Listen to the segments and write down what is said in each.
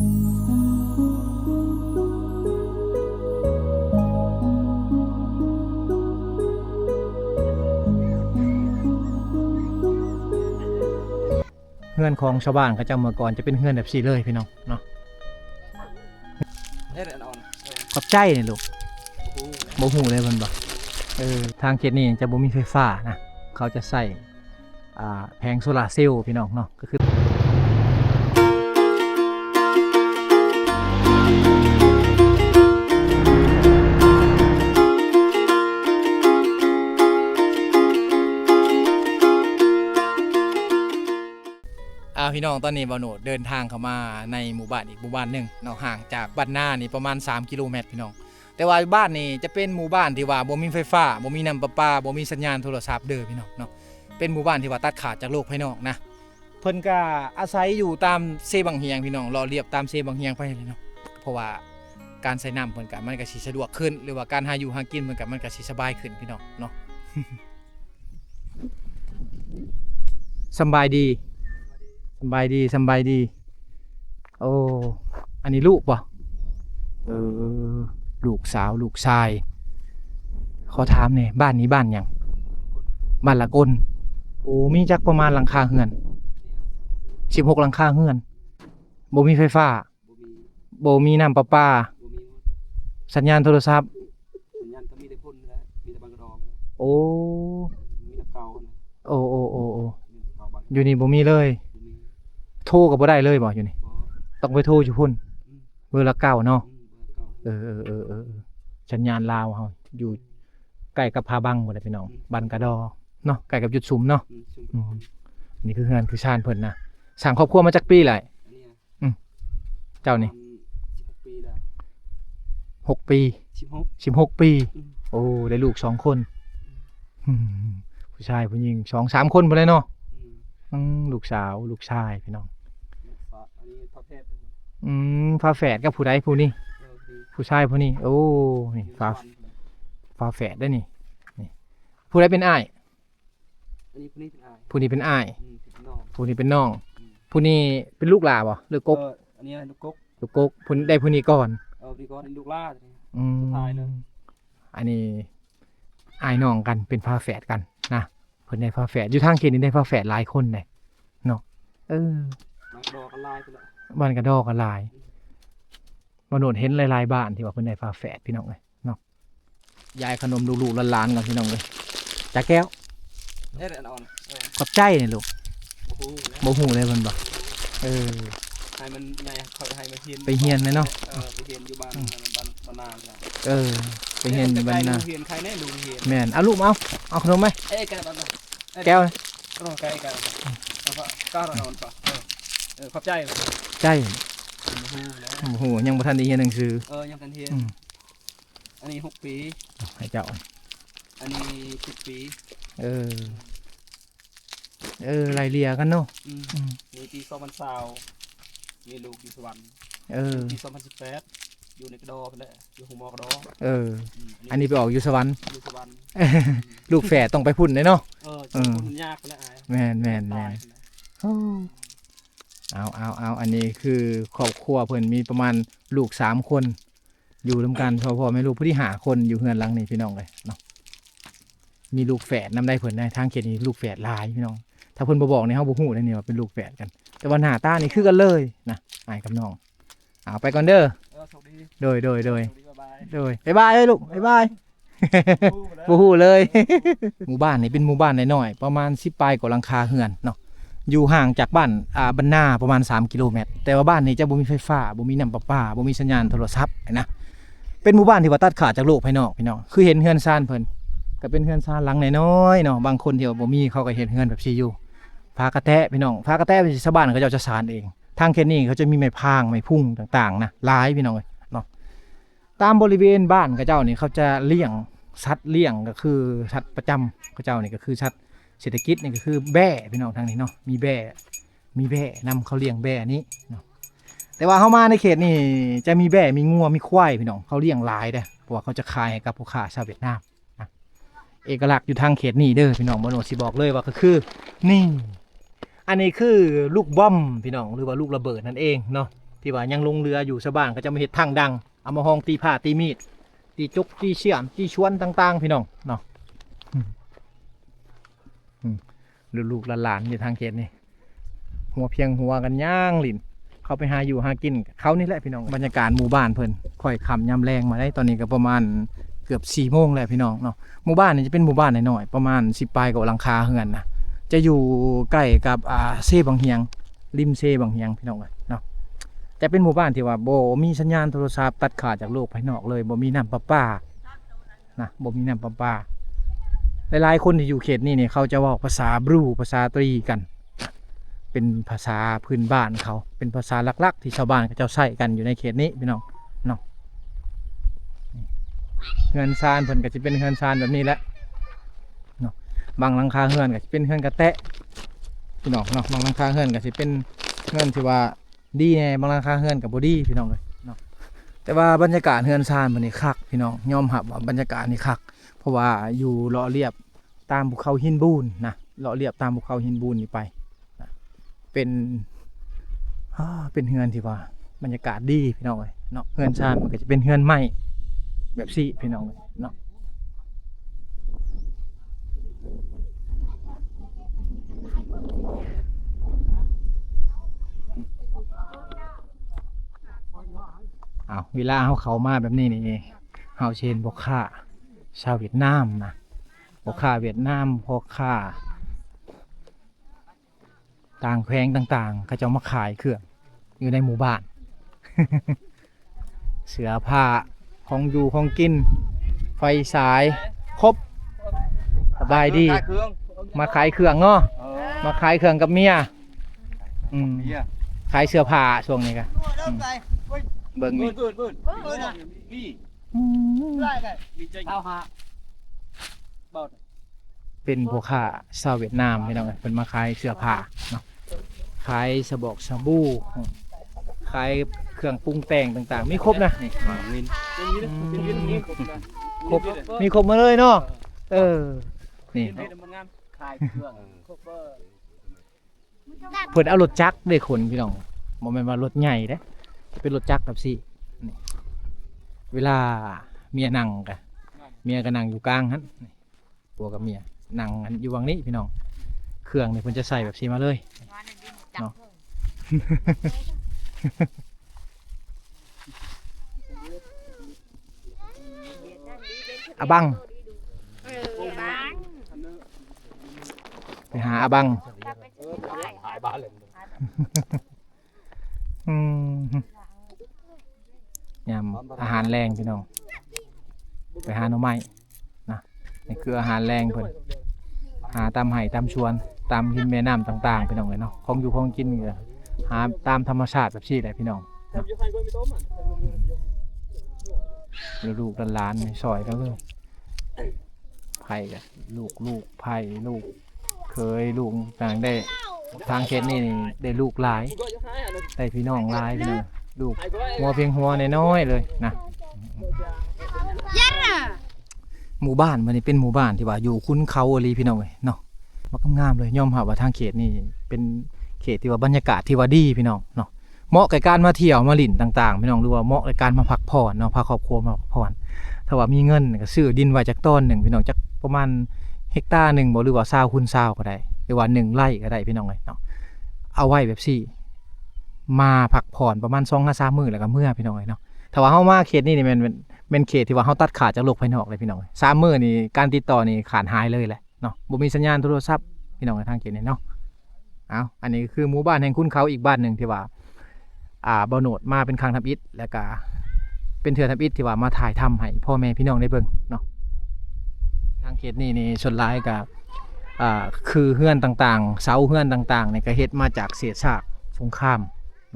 เฮือนของชาวบ้านเขาจะเมื่อก่อนจะเป็นเฮือนแบบสี่เลยพี่น้องเนาะขอบใจนี่ลูกบ่หูเลยมันบอกทางเขตนี้จะบ่มีไฟฟ้านะเขาจะใส่แผงโซลาร์เซลล์พี่น้องเนาะก็คือพี่น้องตอนนี้บ่าวโหนดเดินทางเข้ามาในหมู่บ้านอีกหมู่บ้านหนึ่งเนาะห่างจากบ้านหน้านี่ประมาณ3กิโลเมตรพี่น้องแต่ว่าบ้านนี้จะเป็นหมู่บ้านที่ว่าบ่มีไฟฟ้าบ่มีน้ำประปาบ่มีสัญญาณโทรศัพท์เด้อพี่น้องเนาะเป็นหมู่บ้านที่ว่าตัดขาดจากโลกภายนอกนะเพิ่นก็อาศัยอยู่ตามเซบังเฮียงพี่น้องรอเรียบตามเซบังเฮียงไปเลยเนาะเพราะว่าการใช้น้ำเพิ่นก็มันก็สิสะดวกขึ้นหรือว่าการหาอยู่หากินเพิ่นก็มันก็สิสบายขึ้นพี่น้องเนาะ สบายดีสบายดีโอ้อันนี้ลูกป่ะลูกสาวลูกชายขอถามเนี่ยบ้านนี้บ้านยังบ้านละกลโอ้มีจักประมาณหลังคาเฮือน16หลังคาเฮือนบ่มีไฟฟ้าบ่มีน้ำประปาสัญญาณโทรศัพท์สัญญาณก็มีแต่พุ่นแล้วมีแต่บางกระดองโอ้มีแต่เก่าโอ้อยู่นี่บ่มีเลยโทรก็บ่ได้เลยบ่อยู่นี่ต้องไปโทรอยู่พุ่นเบอร์ละ9เนาะสัญญาณลาวเฮาอยู่ใกล้กับพาบังบ่ได้พี่น้องบ้านกระดอเนาะใกล้กับจุดซุมเนาะนี่คือเฮือนคือชานเพิ่นนะสร้างครอบครัวมาจักปีแล้วเจ้านี่16 ปีแล้ว6 ปี16 ปีโอ้ได้ลูก2คนผู้ชายผู้หญิง2-3 คนบ่เลยเนาะลูกสาวลูกชายพี่น้องอันนี้ฝาแฝดฝาแฝดกับผู้ใดผู้นี้ผู้ชายผู้นี้โอ้นี่ฝาแฝดได้นี่ผู้ใดเป็นอ้ายอันนี้ผู้นี้เป็นอ้ายผู้นี้เป็นน้องผู้นี้เป็นลูกหลาบ่หรือกกอันนี้ลูกกกผู้ได้ผู้นี้ก่อนพี่ก่อนลูกล่าตายเลยอันนี้อ้ายน้องกันเป็นฝาแฝดกันนะเพิ่นได้ฝาแฝดอยู่ทางเขตนี้ได้ฝาแฝดหลายคนเลยเนาะบ้านกระดอกันลายไปแล้วบ้านกระดอกันลายมาโหนดเห็นหลายๆบ้านที่ว่าเพิ่นได้ฝาแฝดพี่น้องเลยเนาะยายขนมลูกๆหลานๆกันพี่น้องเลยจ้าแก้วขอบใจนี่ลูกบ่ฮู้เลยเพิ่นบอกให้มันไงเขาให้มาเฮียนไปเฮียนเลยเนาะไปเฮียนอยู่บ้านนาไปเฮียนอยู่บ้านนาเฮียนใครแน่ดูเฮียนแม่นเอาลูกเอาขนมไหมแก้วไก่ก้าวอนป่ะขอบใจโอ้โหยังบ่ทันได้เรียนหนังสือยังทันเรียนอันนี้6 ปีให้เจ้าอันนี้10 ปีไล่เลี่ยกันเนาะมีปี2020มีลูกอยู่สวรรค์ปี2018อยู่ในกระดอไปแล้วอยู่หัวมอกระดออันนี้ไปออกอยู่สวรรค์ลูกแฝดต้องไปพุ่นเลยเนาะมันยากแล้วแม่นเอาอันนี้คือครอบครัวเพิ่นมีประมาณลูก3 คนอยู่ร่วมกันพ่อแม่ลูกผู้ที่5 คนอยู่เฮือนหลังนี้พี่น้องเลยเนาะมีลูกแฝดนำได้เพิ่นได้ทางเขตนี้ลูกแฝดหลายพี่น้องถ้าเพิ่นบ่บอกนี่เฮาบ่ฮู้ได้นี่ว่าเป็นลูกแฝดกันแต่ว่าหน้าตานี่คือกันเลยนะอ้ายกับน้องเอาไปก่อนเด้อโดยบ๊ายบายเอ้ยลูกบ๊ายบายบ่ฮู้เลยหมู่บ้านนี่เป็นหมู่บ้านน้อยๆประมาณ10 ปลายกว่าหลังคาเฮือนเนาะอยู่ห่างจากบ้านบ้านนาประมาณ3 กิโลเมตรแต่ว่าบ้านนี้จะบ่มีไฟฟ้าบ่มีน้ำประปาบ่มีสัญญาณโทรศัพท์นะเป็นหมู่บ้านที่ว่าตัดขาดจากโลกภายนอกพี่น้องคือเห็นเฮือนซ่านเพิ่นก็เป็นเฮือนซ่านหลังน้อยๆเนาะบางคนที่ว่าบ่มีเขาก็เฮ็ดเฮือนแบบซี่อยู่พากระแตะพี่น้องพากระแตะชาวบ้านเขาจะสานเองทางเขตนี้เขาจะมีไม้พางไม้พุ่งต่างๆนะหลายพี่น้องเนาะตามบริเวณบ้านเขาเจ้านี่เขาจะเลี้ยงสัตว์เลี้ยงก็คือสัตว์ประจำเขาเจ้านี่ก็คือสัตว์เศรษฐกิจนี่ก็คือแบ่พี่น้องทางนี้เนาะมีแบ่นำเขาเลี้ยงแบ่นี้เนาะแต่ว่าเข้ามาในเขตนี่จะมีแบ่มีงัวมีควายพี่น้องเขาเลี้ยงหลายเด้อเพราะว่าเขาจะขายให้กับผู้ค้าชาวเวียดนามนะเอกลักษณ์อยู่ทางเขตนี้เด้อพี่น้องบ่โนสิบอกเลยว่าก็คือนี่อันนี้คือลูกบอมพี่น้องหรือว่าลูกระเบิดนั่นเองเนาะ ที่ว่ายังลงเรืออยู่ชาวบ้านก็จะมาเฮ็ดทางดังเอามาห้องตีผ้าตีมีดตีจุกตีเชี่ยมตีชวนต่างๆพี่น้องเนาะลูกๆหลานๆอยู่ทางเขตนี่หัวเพียงหัวกันย่างหลินเขาไปหาอยู่หากินเขานี่แหละพี่น้องบรรยากาศหมู่บ้านเพิ่นค่อยค่ำยามแรงมาได้ตอนนี้ก็ประมาณเกือบ4 โมงแล้วพี่น้องเนาะหมู่บ้านนี่จะเป็นหมู่บ้านน้อยๆประมาณ10 ปลายกับหลังคาเฮือนนะจะอยู่ใกล้กับเซบางเฮียงริมเซบางเฮียงพี่น้องเนาะแต่เป็นหมู่บ้านที่ว่าบ่มีสัญญาณโทรศัพท์ตัดขาดจากโลกภายนอกเลยบ่มีน้ำประปานะบ่มีน้ำประปาหลายๆคนที่อยู่เขตนี้เนี่ยเขาจะเว้าภาษาบรูภาษาตรีกันเป็นภาษาพื้นบ้านเขาเป็นภาษาหลักๆที่ชาวบ้านเขาเจ้าใช้กันอยู่ในเขตนี้พี่น้องเนาะเฮือนซานเพิ่นก็สิเป็นเฮือนซานแบบนี้แหละเนาะบางหลังคาเฮือนก็สิเป็นเฮือนกระแตะพี่น้องเนาะบางหลังคาเฮือนก็สิเป็นเฮือนที่ว่าดีแน่บางหลังคาเฮือนก็บ่ดีพี่น้องเอ้ยเนาะแต่ว่าบรรยากาศเฮือนซานมันนี่คักพี่น้องยอมรับว่าบรรยากาศนี่คักเพราะว่าอยู่เลาะเรียบตามภูเขาหินบูนนะเลาะเรียบตามภูเขาหินบูนนี่ไปนะเป็นเฮือนที่ว่าบรรยากาศดีพี่น้องเอ้ยเนาะเฮือนซานมันก็จะเป็นเฮือนไม้แบบซี่พี่น้องเนาะเวลาเขามาแบบนี้นี่เขาเชนพ่อค้าชาวเวียดนามนะพ่อค้าเวียดนามพ่อค้าต่างแขวงต่างๆเขาจะมาขายเครื่องอยู่ในหมู่บ้าน เสื้อผ้าของอยู่ของกินไฟสายครบสบายดีมาขายเครื่องเนาะมาขายเครื่องกับเมียขายเสื้อผ้าช่วงนี้กันเบิ่งนี่เป็นพวกค้าชาวเวียดนามพี่น้องเป็นมาขายเสื้อผ้าเนาะขายสบู่ขายเครื่องปรุงแต่งต่างๆมีครบนะนี่ครบมีครบมาเลยเนาะนี่เพิ่นเอารถจักรได้ขนพี่น้องบ่แม่นว่ารถใหญ่เด้เป็นรถจักรแบบซี่นี่เวลาเมียนั่งกันเมียก็นั่งอยู่กลางหั่นผัวกับเมียนั่งอยู่วังนี้พี่น้องเครื่องนี่เพิ่นจะใส่แบบซี่มาเลยเนาะ อาบังไปหาอาบังยำอาหารแรงพี่น้องไปหาหน่อไม้นะนี่คืออาหารแรงเพิ่นหาตามไห่ตามชวนตามหินแม่น้ำต่างๆพี่น้องเลยเนาะของอยู่ของกินเนี่ยหาตามธรรมชาติแบบนี้แหละพี่น้องลูกหลานๆซอยกันเลยไผ่กันลูกไผ่ลูกเคยลูกต่างได้ทางเขตนี่ได้ลูกหลายได้พี่น้องหลายพี่น้องลูกหัวเพียงหัวน้อยๆเลยนะหมู่บ้านมันนี่เป็นหมู่บ้านที่ว่าอยู่คุ้นเขาอะไรพี่น้องเลยเนาะมันงามเลยยอมรับว่าทางเขตนี่เป็นเขตที่ว่าบรรยากาศที่ว่าดีพี่น้องเนาะเหมาะกับการมาเที่ยวมาหลิ่นต่างๆพี่น้องหรือว่าเหมาะกับการมาพักผ่อนเนาะพาครอบครัวมาพักผ่อนถ้าว่ามีเงินก็ซื้อดินไว้จากต้นหนึ่งพี่น้องจากประมาณเฮกตาร์หนึ่งบ่หรือว่า20 คูณ 20ก็ได้หรือว่า1 ไร่ก็ได้พี่น้องเลยเนาะเอาไว้แบบซี่มาพักผ่อนประมาณ2-3 มื้อแล้วก็เมื่อพี่น้องเลยเนาะถ้าว่าเฮามาเขตนี้นี่เป็นเขตที่ว่าเฮาตัดขาดจากโลกภายนอกเลยพี่น้อง3 มื้อนี่การติดต่อนี่ขาดหายเลยแหละเนาะบ่มีสัญญาณโทรศัพท์พี่น้องในทางเขตนี้เนาะอันนี้คือหมู่บ้านแห่งคุณเขาอีกบ้านหนึ่งที่ว่าบ่โนดมาเป็นครั้งทำอิฐแล้วก็เป็นเถื่อทำอิฐที่ว่ามาถ่ายทำให้พ่อแม่พี่น้องได้เบิ่งเนาะทางเขตนี้นี่ส่วนหลายก็คือเฮือนต่างๆเสาเฮือนต่างๆนี่ก็เฮ็ดมาจากเศษซากสงคราม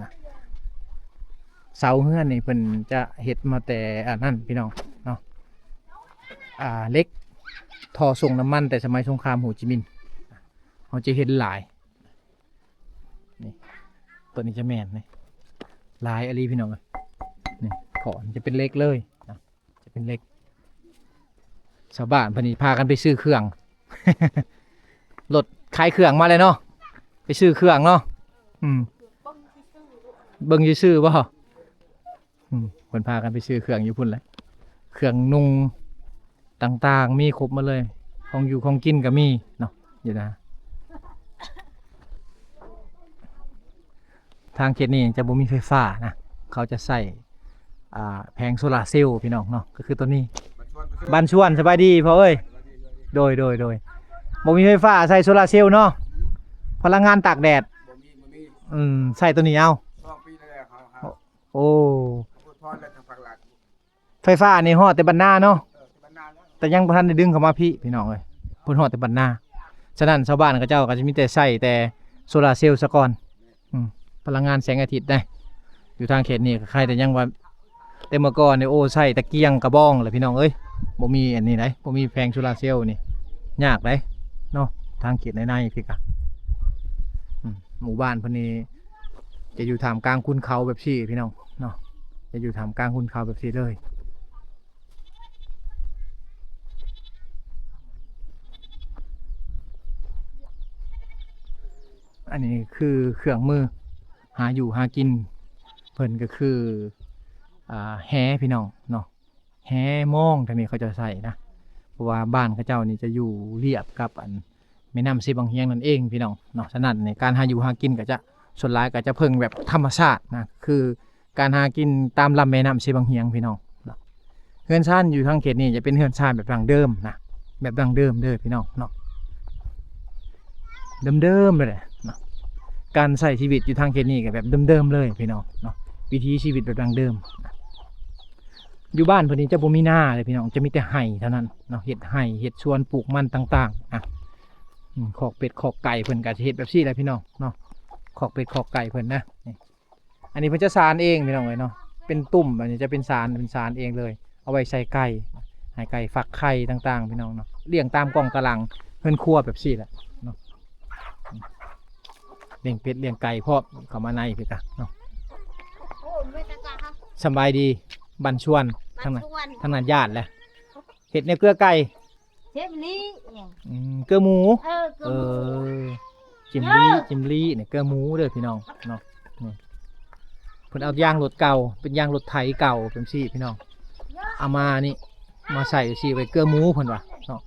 นะเสาเฮือนนี่เพิ่นจะเฮ็ดมาแต่นั่นพี่น้องเนาะเหล็กท่อส่งน้ำมันแต่สมัยสงครามโฮจิมินห์เขาจะเห็นหลายนี่ตัวนี้จะแม่นนี่ลายอะไรพี่น้องนี่ขอนจะเป็นเล็กเลยนะจะเป็นเล็กชาวบ้านพนีพากันไปซื้อเครื่อง รถขายเครื่องมาเลยเนาะไปซื้อเครื่องเนาะ เบิ่งซื่อๆบ่เพิ่นพากันไปซื้อเครื่องอยู่พุ่นแหละเครื่องนุ่งต่างๆมีครบหมาเลยของอยู่ของกินก็มีเนาะอยู่นะทางเขตนี้จะบ่มีไฟฟ้านะเขาจะใส่แผงโซลาร์เซลล์พี่น้องเนาะก็คือตัวนี้บ้านชวนสบายดีพ่อเอ้ยโดยบ่มีไฟฟ้าใส่โซลาร์เซลล์เนาะพลังงานตากแดดใส่ตัวนี้เอาโอ้ไฟฟ้านี่ฮอดแต่บ้านนาเนาะแต่ยังบ่ทันได้ดึงเข้ามาพี่น้องเอ้ยเพิ่นฮอดแต่บ้านนาฉะนั้นชาวบ้านเขาเจ้าก็จะมีแต่ใส่แต่โซลาร์เซลล์ซะก่อนพลังงานแสงอาทิตย์ได้อยู่ทางเขตนี้ก็ใครแต่ยังว่าแต่เมื่อก่อนเนี่ยโอ้ใส่ตะเกียงกระบองเลยพี่น้องเอ้ยบ่มีอันนี้ไหนบ่มีแผงโซลาร์เซลล์นี่ยากเลยเนาะทางเขตในพี่กะหมู่บ้านพวกนี้จะอยู่ท่ามกลางคุณเขาแบบซี่พี่น้องเนาะจะอยู่ท่ามกลางคุณเขาแบบซี่เลยอันนี้คือเครื่องมือหาอยู่หากินเพิ่นก็คือแฮพี่น้องเนาะแฮมองทางนี้เขาจะใส่นะเพราะว่าบ้านเขาเจ้านี่จะอยู่เรียบกับอันแม่น้ำซีบางเฮียงนั่นเองพี่น้องเนาะฉะนั้นในการหาอยู่หากินก็จะส่วนหลายก็จะเพิ่งแบบธรรมชาตินะคือการหากินตามลำแม่น้ำซีบางเฮียงพี่น้องเฮือนชานอยู่ทางเขตนี้จะเป็นเฮือนชานแบบดั้งเดิมนะแบบดั้งเดิมเด้อพี่น้องเนาะเดิมๆเลยเนาะการใช้ชีวิตอยู่ทางเขตนี้ก็แบบเดิมๆเลยพี่น้องเนาะวิถีชีวิตแบบดั้งเดิมอยู่บ้านเพิ่นนี้จะบ่มีนาเลยพี่น้องจะมีแต่ไห่เท่านั้นเนาะเฮ็ดไห่เฮ็ดสวนปลูกมันต่างๆขอกเป็ดขอกไก่เพิ่นก็จะเฮ็ดแบบซี่แหละพี่น้องเนาะขอกเป็ดขอกไก่เพิ่นนะนี่อันนี้เพิ่นจะสานเองพี่น้องเอ้ยเนาะเป็นตุ่มอันนี้จะเป็นสารเองเลยเอาไว้ใส่ไก่ให้ไก่ฟักไข่ต่างๆพี่น้องเนาะเลี้ยงตามกล่องกะลังเพิ่นครัวแบบซี่แหละเนาะเลี้ยงเป็ดเลี้ยงไก่พร้อมเข้ามาในพี่กะเนาะสบายดีบันชวนทางนั้นญาติแหละเห็ดในเกลือไก่เชฟลี่เกลือหมู เออจิมลี่เนี่ยเกลือหมูเด้อพี่น้องเนาะนี่เพิ่นเอายางรถเก่าเป็นยางรถไถเก่าเป็นซี่พี่น้องเอามานี่มาใส่ซี่ไว้เกลือหมูเพิ่นว่ะเนาะ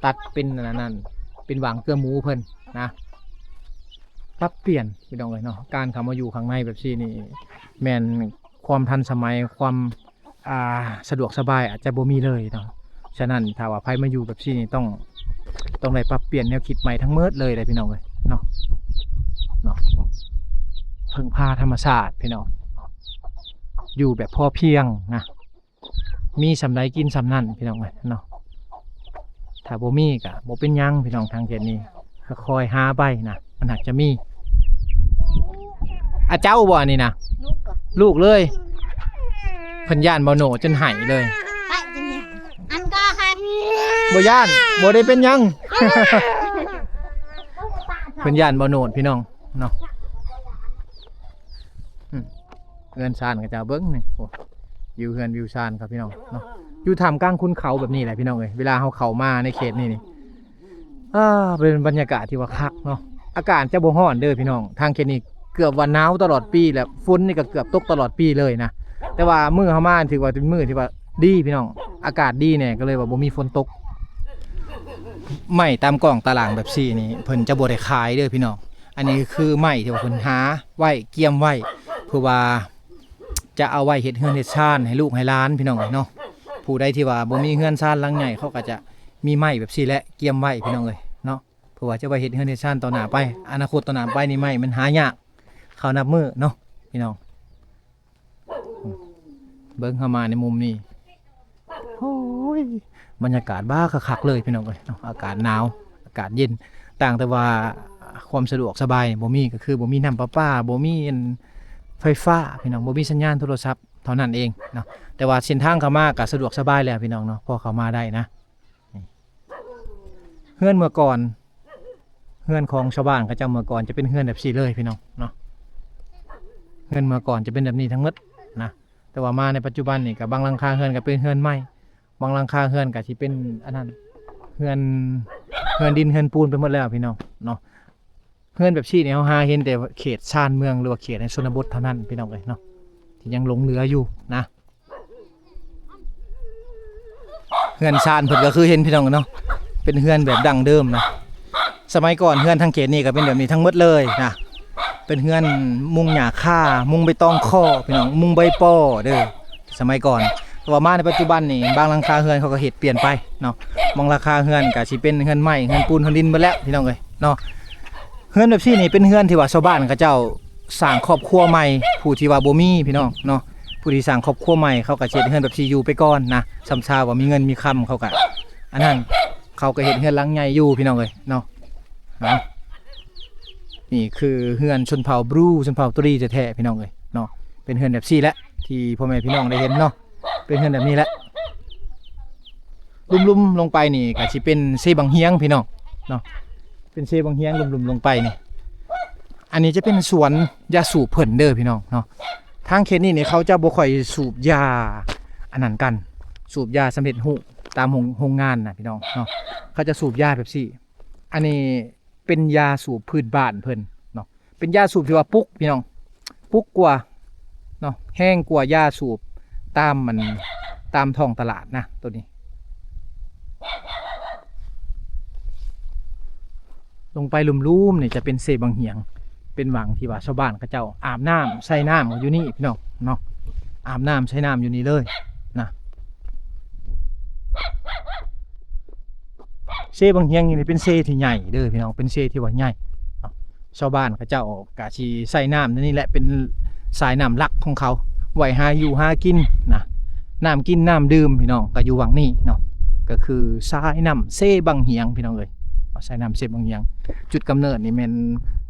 ตัดเป็นนั่นเป็นหวางเกลือหมูเพิ่นนะปรับเปลี่ยนพี่น้องเลยเนาะการเข้ามาอยู่ข้างในแบบซี่นี่แม่นความทันสมัยความสะดวกสบายอาจจะบ่มีเลยเนาะฉะนั้นถ้าว่าใครมาอยู่แบบนี้ต้องได้ปรับเปลี่ยนแนวคิดใหม่ทั้งเมิดเลยพี่น้องเลยเนาะพึ่งพาธรรมชาติพี่น้องอยู่แบบพอเพียงนะมีสำไรกินสำนั่นพี่น้องเลยเนาะถ้าบ่มีก็บ่เป็นยังพี่น้องทางเขตนี้ก็คอยหาใบนะมันอาจจะมีเจ้าบ่นี่นะลูกเลยเพิ่นย่านบ่โหนจนไหายเลยอันก็หันบ่ย่านบ่ได้เป็นยัง เพิ่นย่านบ่โหนพี่น้องเนาะเฮือนซานก็จะเบิ่งนี่โอ้อยู่เฮือนวิวซานครับพี่น้องเนาะอยู่ท่ามกลางคุณเขาแบบนี้แหละพี่น้องเอ้ยเวลาเฮาเข้ามาในเขตนี้เป็นบรรยากาศที่ว่าคักเนาะอากาศจะบ่ร้อนเด้อพี่น้องทางเขตนี้เกือบว่าหนาวตลอดปีแหละฝนนี่ก็เกือบตกตลอดปีเลยนะแต่ว่ามื้อเฮามาถือว่าเป็นมื้อที่ว่าดีพี่น้องอากาศดีเนี่ยก็เลยว่าบ่มีฝนตกไม้ตามกล่องตารางแบบซี่นี่เพิ่นจะบ่ได้ขายเด้อพี่น้องอันนี้คือไม้ที่ว่าเพิ่นหาไว้เกี่ยมไว้เพื่อว่าจะเอาไว้เฮ็ดเฮือนเฮ็ดชานให้ลูกให้หลานพี่น้องเนาะผู้ใดที่ว่าบ่มีเฮือนชานหลังใหญ่เขาก็จะมีไม้แบบซี่แหละเกี่ยมไว้พี่น้องเอ้ยเนาะเพื่อว่าจะไว้เฮ็ดเฮือนเฮ็ดชานต่อหน้าไปอนาคตต่อหน้าไปนี่ไม้มันหายากเข้านับมื้อเนาะพี่น้องเบิ่งเข้ามาในมุมนี้โอ้ยบรรยากาศบ้าคักๆเลยพี่น้องเอ้ยอากาศหนาวอากาศเย็นต่างแต่ว่าความสะดวกสบายบ่มีก็คือบ่มีน้ำประปาบ่มีไฟฟ้าพี่น้องบ่มีสัญญาณโทรศัพท์เท่านั้นเองเนาะแต่ว่าเส้นทางเข้ามาก็สะดวกสบายแล้วพี่น้องเนาะพอเข้ามาได้นะเฮือนเมื่อก่อนเฮือนของชาวบ้านเขาเจ้าเมื่อก่อนจะเป็นเฮือนแบบซี่เลยพี่น้องเนาะเฮือนเมื่อก่อนจะเป็นแบบนี้ทั้งหมดนะแต่ว่ามาในปัจจุบันนี่กับบางหลังคาเฮือนก็เป็นเฮือนไม้บางหลังคาเฮือนก็สิเป็นอันนั้นเฮือนดินเฮือนปูนไปหมดแล้วพี่น้องเนาะ เฮือนแบบซี่เนี่ยเฮาหาเห็นแต่เขตชานเมืองหรือว่าเขตในชนบทเท่านั้นพี่น้องเอ้ยเนาะที่ยังหลงเหลืออยู่นะเฮือนชานเพิ่นก็คือเห็นพี่น้องเนาะเป็นเฮือนแบบดั้งเดิมนะสมัยก่อนเฮือนทางเขตนี้ก็เป็นแบบนี้ทั้งหมดเลยนะเป็นเฮือนมุงหญ้าค่ามุงใบตองข้อพี่น้องมุงใบป้อเด้อสมัยก่อนแต่ว่ามาในปัจจุบันนี่บางหลังคาเฮือนเขาก็เฮ็ดเปลี่ยนไปเนาะบางราคาเฮือนก็สิเป็นเฮือนไม้เฮือนปูนเฮือนดินหมดแล้วพี่น้องเอ้ยเนาะเฮือนแบบซี่นี่เป็นเฮือนที่ว่าชาวบ้านเขาเจ้าสร้างครอบครัวใหม่ผู้ที่ว่าบ่มีพี่น้องเนาะผู้ที่สร้างครอบครัวใหม่เขาก็เฮ็ดเฮือนแบบซี่อยู่ไปก่อนนะซำซาว่ามีเงินมีคำเขาก็อันนั้นเขาก็เฮ็ดเฮือนหลังใหญ่อยู่พี่น้องเอ้ยเนาะนี่คือเฮือนชนเผ่าบรูชนเผ่าตุรีแท้ๆพี่น้องเอ้ยเนาะเป็นเฮือนแบบซี่แหละที่พ่อแม่พี่น้องได้เห็นเนาะเป็นเฮือนแบบนี้แหละลุ่มๆลงไปนี่ก็สิเป็นเซบังเฮียงพี่น้องเนาะเป็นเซบังเฮียงลุ่มๆลงไปนี่อันนี้จะเป็นสวนยาสูบเพิ่นเด้อพี่น้องเนาะทางเขตนี้นี่เขาจะบ่ค่อยสูบยาอันนั้นกันสูบยาสำเร็จรูปตามโรงงานนะพี่น้องเนาะเขาจะสูบยาแบบซี่อันนี้เป็นยาสูบพื้นบ้านเพิ่นเนาะเป็นยาสูบที่ว่าปุ๊กพี่น้องปุ๊กกว่าเนาะแห้งกว่ายาสูบตามท้องตลาดนะตัวนี้ลงไปลุ่มๆนี่จะเป็นเซบังเหียงเป็นหวังที่ว่าชาวบ้านเขาเจ้าอาบน้ำใส่น้ำอยู่นี่พี่น้องเนาะอาบน้ำใช้น้ำอยู่นี่เลยนะเซบังเฮียงนี่เป็นเซที่ใหญ่เด้อพี่น้องเป็นเซที่ว่าใหญ่ชาวบ้านเขาเจ้ากะชีใส่น้ำนี่แหละเป็นสายน้ำหลักของเขาไว้หาอยู่หากินนะน้ำกินน้ำดื่มพี่น้องก็อยู่วังนี้เนาะก็คือสายน้ำเซบังเฮียงพี่น้องเลยสายน้ำเซบังเฮียงจุดกำเนิดนี่มัน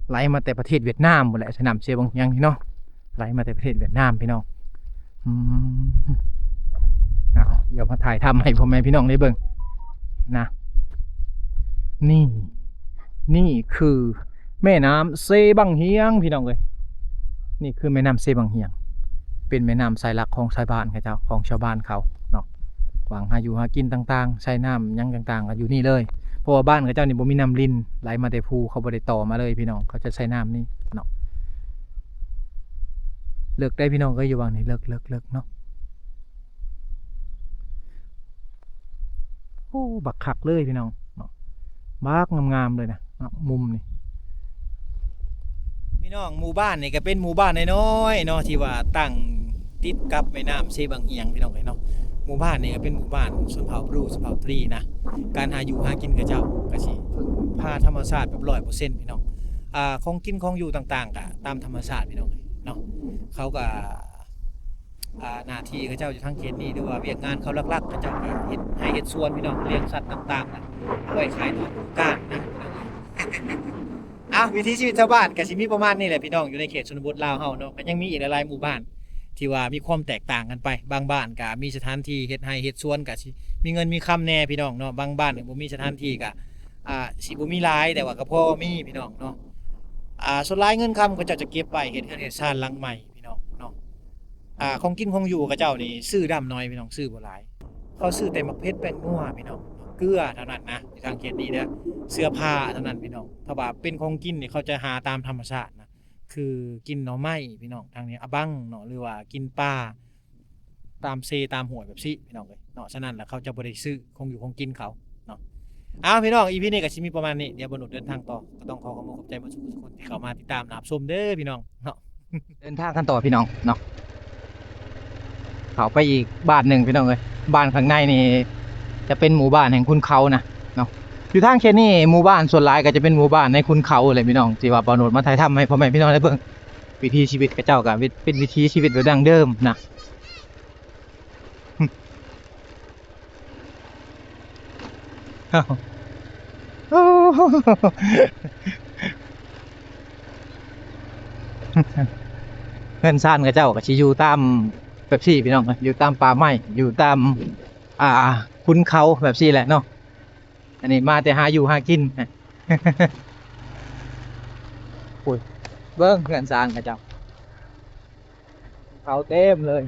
ไหลมาแต่ประเทศเวียดนามหมดแหละสายน้ำเซบังเฮียงพี่น้องไหลมาแต่ประเทศเวียดนามพี่น้องเดี๋ยวมาถ่ายทำให้พ่อแม่พี่น้องได้เบิ่งนะนี่คือแม่น้ำเซบังเฮียงพี่น้องเลยนี่คือแม่น้ำเซบังเฮียงเป็นแม่น้ำสายหลักของชาวบ้านเขาเจ้าของชาวบ้านเขาเนาะหวังหาอยู่หากินต่างๆใช้น้ำยังต่างๆกันอยู่นี่เลยเพราะว่าบ้านเขาเจ้านี่บ่มีน้ำลิ้นไหลมาแต่ภูเขาบ่ได้ต่อมาเลยพี่น้องเขาจะใช้น้ำนี่เนาะเลิกได้พี่น้องก็อยู่วังนี่เลิกเนาะโอ้บักคักเลยพี่น้องบักงามๆเลยนะมุมนี่พี่น้องหมู่บ้านนี่ก็เป็นหมู่บ้านน้อยๆเนาะที่ว่าตั้งติดกับแม่น้ำเซบังเฮียงพี่น้องเนาะหมู่บ้านนี่ก็เป็นหมู่บ้านชนเผ่าบรูชนเผ่าตรีนะการหาอยู่หากินกับเจ้าก็สิพาธรรมชาติแบบ100%พี่น้องของกินของอยู่ต่างๆก็ตามธรรมชาติพี่น้องเนาะเขาก็หน้าที่เขาเจ้าอยู่ทางเขตนี้หรือว่าเวียกงานเขาหลักๆเขาเจ้าก็เฮ็ดให้เฮ็ดสวนพี่น้องเลี้ยงสัตว์ต่างๆนะเอาไว้ขายตอนกลางนะวิถีชีวิตชาวบ้านก็สิมีประมาณนี้แหละพี่น้องอยู่ในเขตชนบทลาวเฮาเนาะก็ยังมีอีกหลายๆหมู่บ้านที่ว่ามีความแตกต่างกันไปบางบ้านก็มีสถานที่เฮ็ดไร่เฮ็ดสวนก็สิมีเงินมีคำแน่พี่น้องเนาะบางบ้านก็บ่มีสถานที่ก็สิบ่มีหลายแต่ว่าก็พอมีพี่น้องเนาะส่วนหลายเงินคำก็จะเก็บไว้เฮ็ดเรือนเฮ็ดชานหลังใหม่พี่น้องเนาะของกินของอยู่เขาเจ้านี่ซื้อดำน้อยพี่น้องซื้อบ่หลายเขาซื้อแต่มักเพชรแป้งนัวพี่น้องเกลือเท่านั้นนะทางเขตนี้เด้อเสื้อผ้าเท่านั้นพี่น้องถ้าว่าเป็นของกินนี่เขาจะหาตามธรรมชาตินะคือกินหน่อไม้พี่น้องทางนี้อะบังเนาะหรือว่ากินปลาตามเซตามห้วยแบบซี่พี่น้องเอ้ยเนาะฉะนั้นแล้วเขาจะบ่ได้ซื้อของอยู่ของกินเขาเนาะพี่น้อง EP นี้ก็สิมีประมาณนี้เดี๋ยวบนรถเดินทางต่อก็ต้องขอบใจทุกคนที่เข้ามาติดตามรับชมเด้อพี่น้องเนาะ เดินทางกันต่อพี่น้องเนาะเข้าไปอีกบ้านหนึ่งพี่น้องเอ้ยบ้านข้างในนี่จะเป็นหมู่บ้านแห่งคุณเขานะเนาะอยู่ทางเขตนี้หมู่บ้านส่วนหลายก็จะเป็นหมู่บ้านในคุณเขาเลยพี่น้องที่ว่าปอนดมาถ่ายทำให้พ่อแม่พี่น้องได้เบิ่งวิถีชีวิตกระเจ้ากับเป็นวิถีชีวิตแบบดั้งเดิมนะเพื่อนซ่านกระเจ้าก็สิอยู่ตามแบบซี่พี่น้องอยู่ตามป่าไม้อยู่ตามคุณเขาแบบซี่แหละเนาะอันนี้มาแต่หาอยู่หากินโอ้ยเบิ้งเพื่อนซ่านกระเจ้าเขาเต็มเลย